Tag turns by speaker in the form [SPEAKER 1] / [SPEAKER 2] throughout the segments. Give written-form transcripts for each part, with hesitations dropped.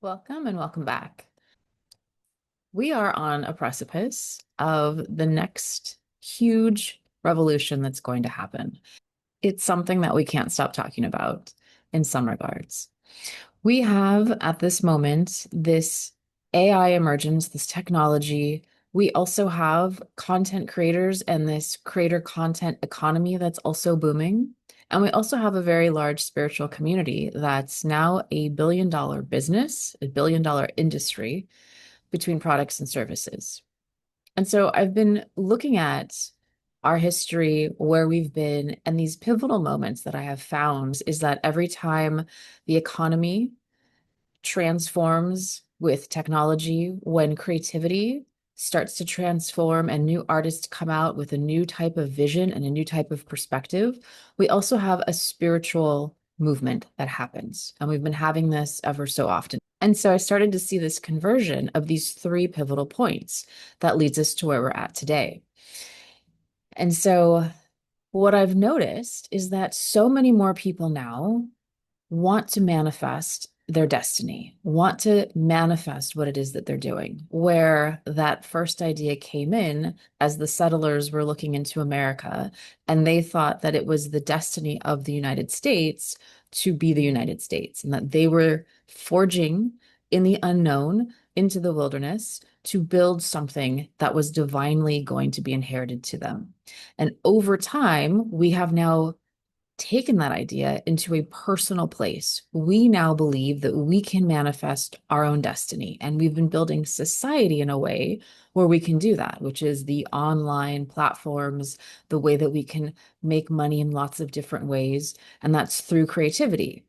[SPEAKER 1] Welcome and welcome back. We are on a precipice of the next huge revolution that's going to happen. It's something that we can't stop talking about in some regards. We have at this moment this AI emergence, this technology. We also have content creators and this creator content economy that's also booming. And we also have a very large spiritual community that's now a billion-dollar business, a billion-dollar industry between products and services. And so I've been looking at our history, where we've been, and these pivotal moments that I have found is that every time the economy transforms with technology, when creativity starts to transform and new artists come out with a new type of vision and a new type of perspective, we also have a spiritual movement that happens. And we've been having this ever so often. And so I started to see this conversion of these three pivotal points that leads us to where we're at today. And so what I've noticed is that so many more people now want to manifest their destiny, want to manifest what it is that they're doing. Where that first idea came in as the settlers were looking into America, and they thought that it was the destiny of the United States to be the United States, and that they were forging in the unknown into the wilderness to build something that was divinely going to be inherited to them. And over time, we have now taken that idea into a personal place. We now believe that we can manifest our own destiny. And we've been building society in a way where we can do that, which is the online platforms, the way that we can make money in lots of different ways. And that's through creativity.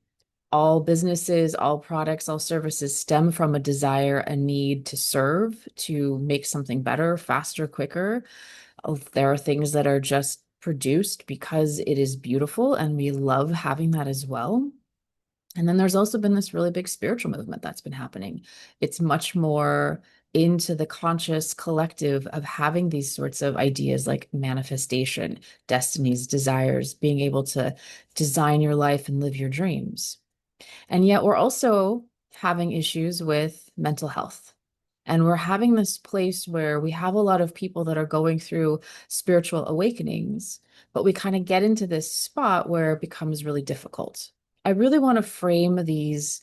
[SPEAKER 1] All businesses, all products, all services stem from a desire, a need to serve, to make something better, faster, quicker. There are things that are just produced because it is beautiful, and we love having that as well. And then there's also been this really big spiritual movement that's been happening. It's much more into the conscious collective of having these sorts of ideas like manifestation, destinies, desires, being able to design your life and live your dreams. And yet we're also having issues with mental health. And we're having this place where we have a lot of people that are going through spiritual awakenings, but we kind of get into this spot where it becomes really difficult. I really want to frame these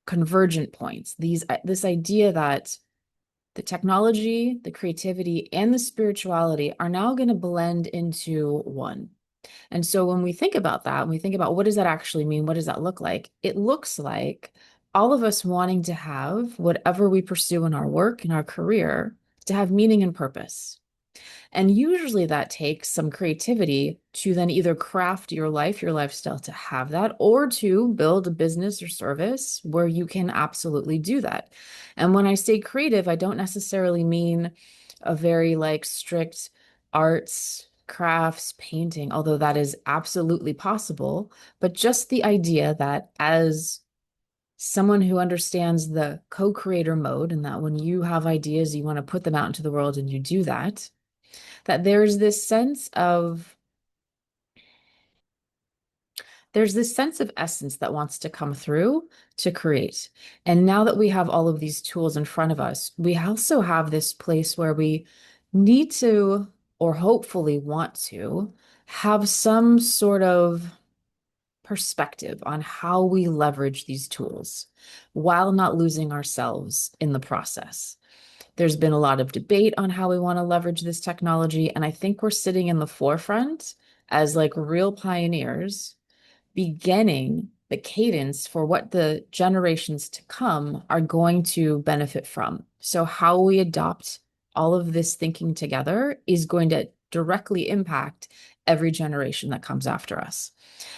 [SPEAKER 1] convergent points, this idea that the technology, the creativity, and the spirituality are now going to blend into one. And so when we think about that, when we think about what does that actually mean? What does that look like? It looks like all of us wanting to have whatever we pursue in our work, in our career, to have meaning and purpose. And usually that takes some creativity to then either craft your life, your lifestyle to have that, or to build a business or service where you can absolutely do that. And when I say creative, I don't necessarily mean a very like strict arts, crafts, painting, although that is absolutely possible, but just the idea that as someone who understands the co-creator mode, and that when you have ideas, you want to put them out into the world and you do that, that there's this sense of essence that wants to come through to create. And now that we have all of these tools in front of us, we also have this place where we need to, or hopefully want to, have some sort of perspective on how we leverage these tools while not losing ourselves in the process. There's been a lot of debate on how we want to leverage this technology, and I think we're sitting in the forefront as like real pioneers, beginning the cadence for what the generations to come are going to benefit from. So how we adopt all of this thinking together is going to directly impact every generation that comes after us.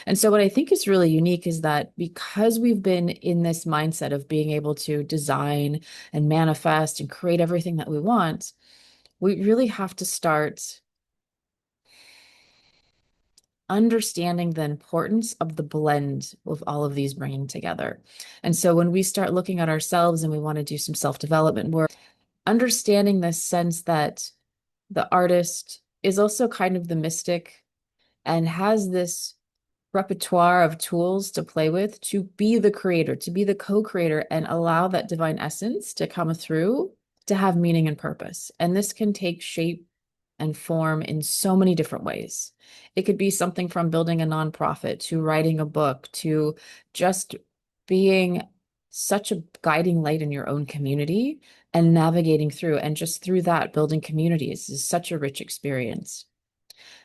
[SPEAKER 1] And so what I think is really unique is that because we've been in this mindset of being able to design and manifest and create everything that we want, we really have to start understanding the importance of the blend of all of these bringing together. And so when we start looking at ourselves and we want to do some self-development, we're understanding this sense that the artist is also kind of the mystic and has this repertoire of tools to play with to be the creator, to be the co-creator, and allow that divine essence to come through to have meaning and purpose. And this can take shape and form in so many different ways. It could be something from building a nonprofit to writing a book to just being such a guiding light in your own community and navigating through, and just through that building communities is such a rich experience.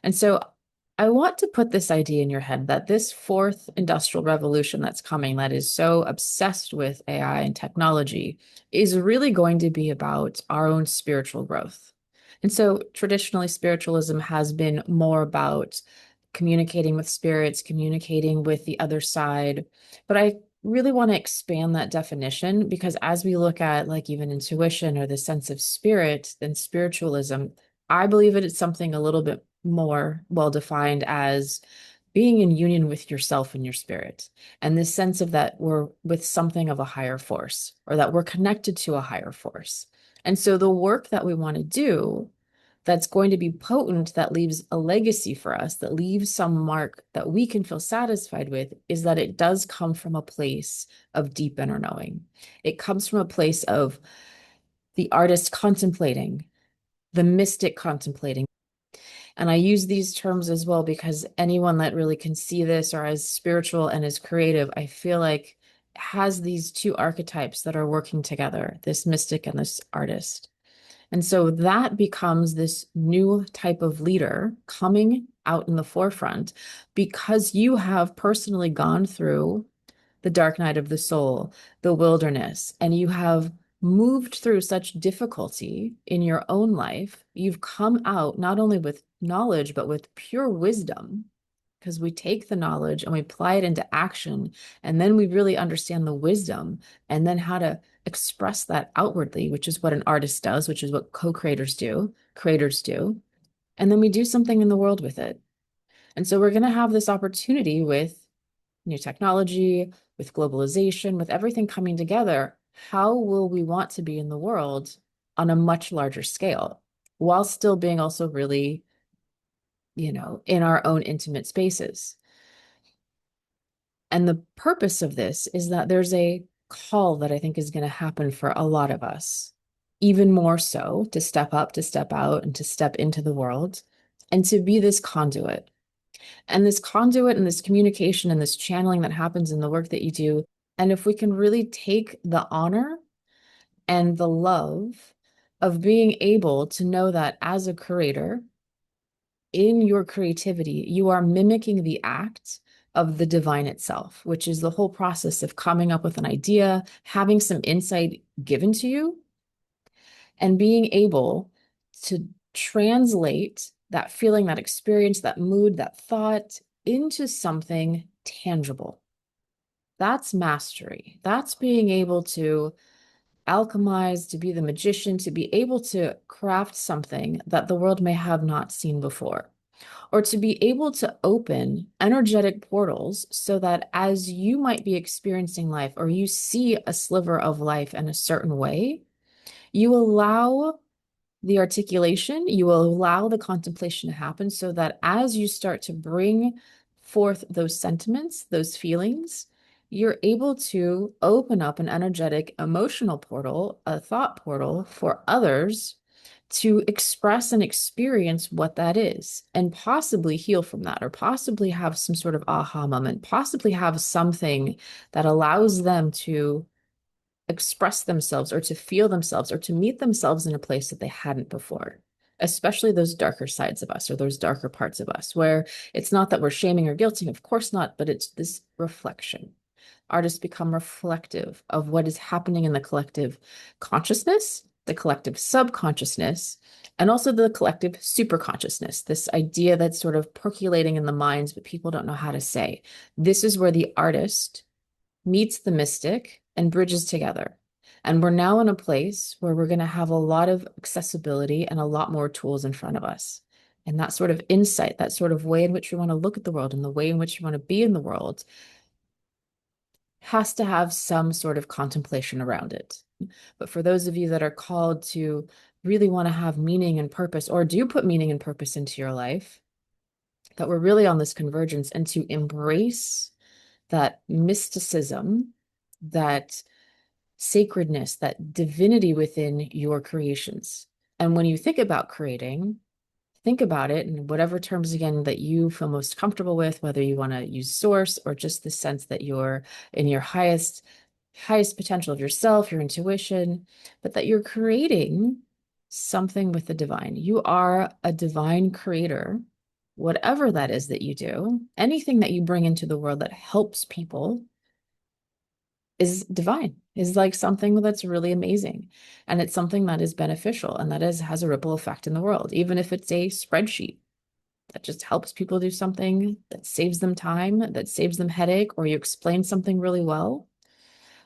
[SPEAKER 1] And so I want to put this idea in your head that this fourth industrial revolution that's coming, that is so obsessed with AI and technology, is really going to be about our own spiritual growth. And so traditionally, spiritualism has been more about communicating with spirits, communicating with the other side. But I really want to expand that definition, because as we look at like even intuition or the sense of spirit, then spiritualism, I believe it is something a little bit more well defined as being in union with yourself and your spirit. And this sense of that we're with something of a higher force, or that we're connected to a higher force. And so the work that we want to do that's going to be potent, that leaves a legacy for us, that leaves some mark that we can feel satisfied with, is that it does come from a place of deep inner knowing. It comes from a place of the artist contemplating, the mystic contemplating. And I use these terms as well because anyone that really can see this or as spiritual and as creative, I feel like has these two archetypes that are working together, this mystic and this artist. And so that becomes this new type of leader coming out in the forefront because you have personally gone through the dark night of the soul, the wilderness, and you have moved through such difficulty in your own life. You've come out not only with knowledge, but with pure wisdom, because we take the knowledge and we apply it into action. And then we really understand the wisdom and then how to express that outwardly, which is what an artist does, which is what co-creators do, creators do. And then we do something in the world with it. And so we're going to have this opportunity with new technology, with globalization, with everything coming together. How will we want to be in the world on a much larger scale while still being also really, in our own intimate spaces? And the purpose of this is that there's a call that I think is going to happen for a lot of us, even more so to step up, to step out, and to step into the world and to be this conduit. And this conduit and this communication and this channeling that happens in the work that you do. And if we can really take the honor and the love of being able to know that as a creator, in your creativity, you are mimicking the act of the divine itself, which is the whole process of coming up with an idea, having some insight given to you, and being able to translate that feeling, that experience, that mood, that thought into something tangible. That's mastery. That's being able to alchemize, to be the magician, to be able to craft something that the world may have not seen before, or to be able to open energetic portals so that as you might be experiencing life or you see a sliver of life in a certain way, you allow the articulation, you will allow the contemplation to happen so that as you start to bring forth those sentiments, those feelings, you're able to open up an energetic emotional portal, a thought portal for others to express and experience what that is and possibly heal from that, or possibly have some sort of aha moment, possibly have something that allows them to express themselves or to feel themselves or to meet themselves in a place that they hadn't before, especially those darker sides of us or those darker parts of us where it's not that we're shaming or guilting, of course not, but it's this reflection. Artists become reflective of what is happening in the collective consciousness, the collective subconsciousness, and also the collective superconsciousness, this idea that's sort of percolating in the minds, but people don't know how to say. This is where the artist meets the mystic and bridges together. And we're now in a place where we're going to have a lot of accessibility and a lot more tools in front of us. And that sort of insight, that sort of way in which we want to look at the world and the way in which we want to be in the world has to have some sort of contemplation around it. But for those of you that are called to really want to have meaning and purpose, or do put meaning and purpose into your life, that we're really on this convergence and to embrace that mysticism, that sacredness, that divinity within your creations. And when you think about creating, think about it in whatever terms again that you feel most comfortable with, whether you want to use source or just the sense that you're in your highest potential of yourself, your intuition, but that you're creating something with the divine. You are a divine creator. Whatever that is that you do, anything that you bring into the world that helps people is divine, is like something that's really amazing. And it's something that is beneficial and that has a ripple effect in the world, even if it's a spreadsheet that just helps people do something that saves them time, that saves them headache, or you explain something really well,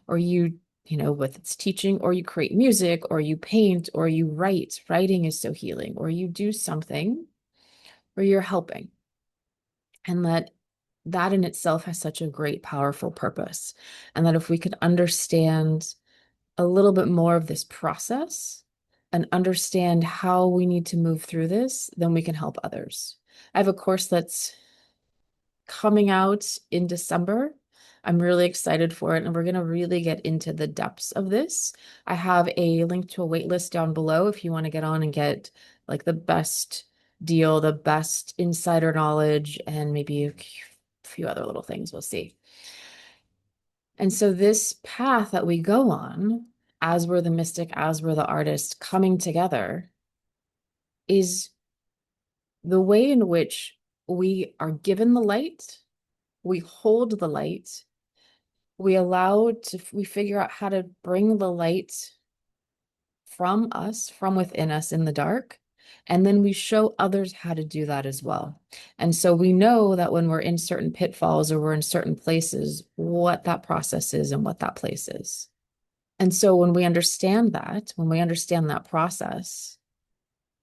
[SPEAKER 1] or with its teaching, or you create music, or you paint, or you write. Writing is so healing, or you do something where you're helping. And that in itself has such a great, powerful purpose. And that if we could understand a little bit more of this process and understand how we need to move through this, then we can help others. I have a course that's coming out in December. I'm really excited for it, and we're going to really get into the depths of this. I have a link to a wait list down below if you want to get on and get like the best deal, the best insider knowledge, and maybe a few other little things. We'll see. And so this path that we go on, as we're the mystic, as we're the artist, coming together, is the way in which we are given the light, we hold the light, we figure out how to bring the light from us, from within us in the dark. And then we show others how to do that as well. And so we know that when we're in certain pitfalls or we're in certain places, what that process is and what that place is. And so when we understand that, when we understand that process,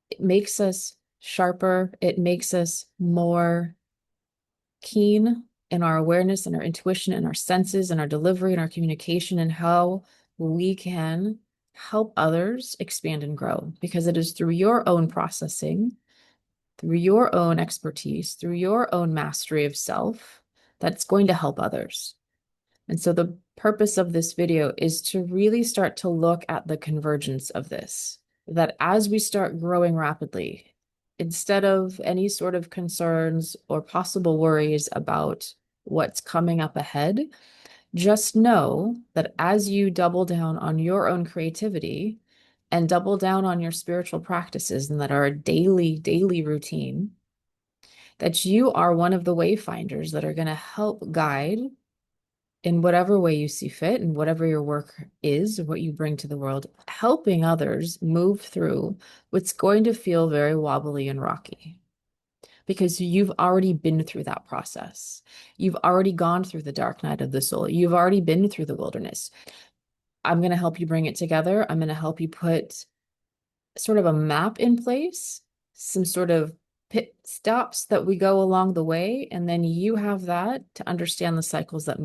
[SPEAKER 1] it makes us sharper, it makes us more keen in our awareness and our intuition and our senses and our delivery and our communication and how we can help others expand and grow, because it is through your own processing, through your own expertise, through your own mastery of self, that's going to help others. And so the purpose of this video is to really start to look at the convergence of this, that as we start growing rapidly, instead of any sort of concerns or possible worries about what's coming up ahead, just know that as you double down on your own creativity and double down on your spiritual practices and that are a daily routine, that you are one of the wayfinders that are going to help guide in whatever way you see fit and whatever your work is, what you bring to the world, helping others move through what's going to feel very wobbly and rocky. Because you've already been through that process. You've already gone through the dark night of the soul. You've already been through the wilderness. I'm going to help you bring it together. I'm going to help you put sort of a map in place, some sort of pit stops that we go along the way. And then you have that to understand the cycles that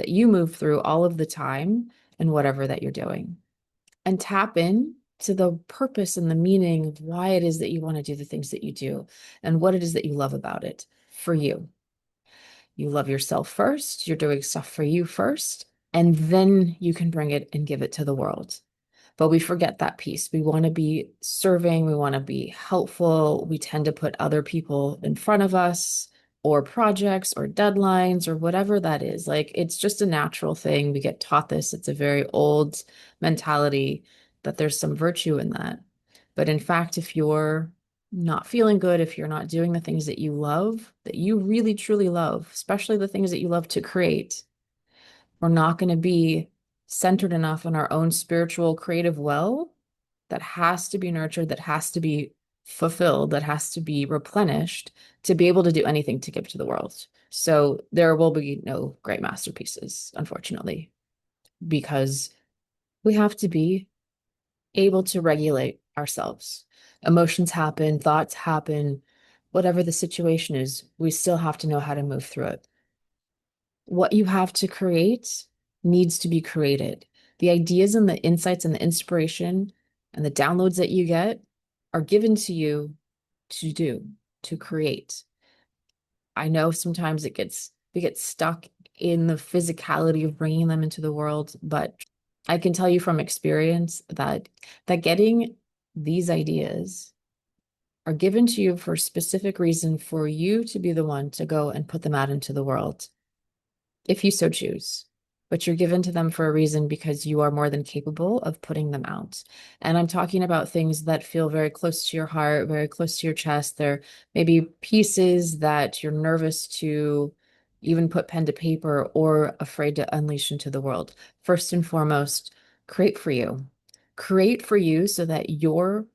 [SPEAKER 1] you move through all of the time and whatever that you're doing. And tap in to the purpose and the meaning of why it is that you want to do the things that you do and what it is that you love about it for you. You love yourself first, you're doing stuff for you first, and then you can bring it and give it to the world. But we forget that piece. We want to be serving, we want to be helpful. We tend to put other people in front of us, or projects or deadlines or whatever that is. Like, it's just a natural thing. We get taught this. It's a very old mentality that there's some virtue in that. But in fact, if you're not feeling good, if you're not doing the things that you love, that you really truly love, especially the things that you love to create, we're not going to be centered enough in our own spiritual creative well that has to be nurtured, that has to be fulfilled, that has to be replenished to be able to do anything to give to the world. So there will be no great masterpieces, unfortunately, because we have to be able to regulate ourselves. Emotions happen, thoughts happen, whatever the situation is, we still have to know how to move through it. What you have to create needs to be created. The ideas and the insights and the inspiration and the downloads that you get are given to you to do. to create. I know sometimes we get stuck in the physicality of bringing them into the world, but I can tell you from experience that getting these ideas are given to you for a specific reason for you to be the one to go and put them out into the world if you so choose. But you're given to them for a reason because you are more than capable of putting them out. And I'm talking about things that feel very close to your heart, very close to your chest. They're maybe pieces that you're nervous to even put pen to paper or afraid to unleash into the world. First and foremost, create for you. Create for you so that your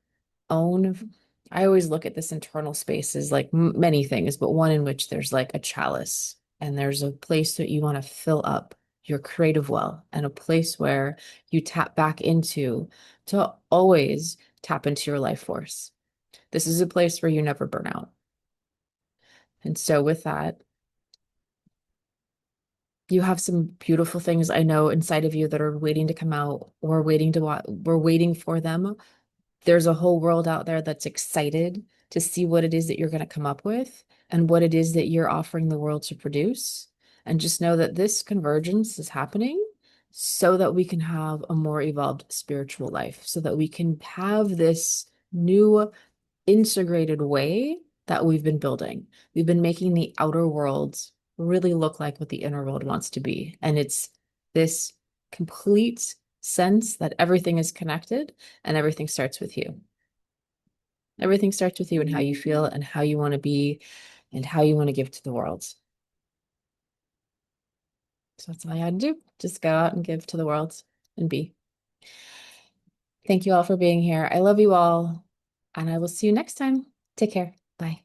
[SPEAKER 1] own, I always look at this internal space as like many things, but one in which there's like a chalice and there's a place that you want to fill up your creative well and a place where you tap back into to always tap into your life force. This is a place where you never burn out. And so with that, you have some beautiful things I know inside of you that are waiting to come out or waiting to watch. We're waiting for them. There's a whole world out there that's excited to see what it is that you're going to come up with and what it is that you're offering the world to produce. And just know that this convergence is happening so that we can have a more evolved spiritual life, so that we can have this new integrated way that we've been building. We've been making the outer world really look like what the inner world wants to be. And it's this complete sense that everything is connected and everything starts with you. Everything starts with you and how you feel and how you want to be and how you want to give to the world. So that's all I had to do. Just go out and give to the world and be. Thank you all for being here. I love you all, and I will see you next time. Take care. Bye.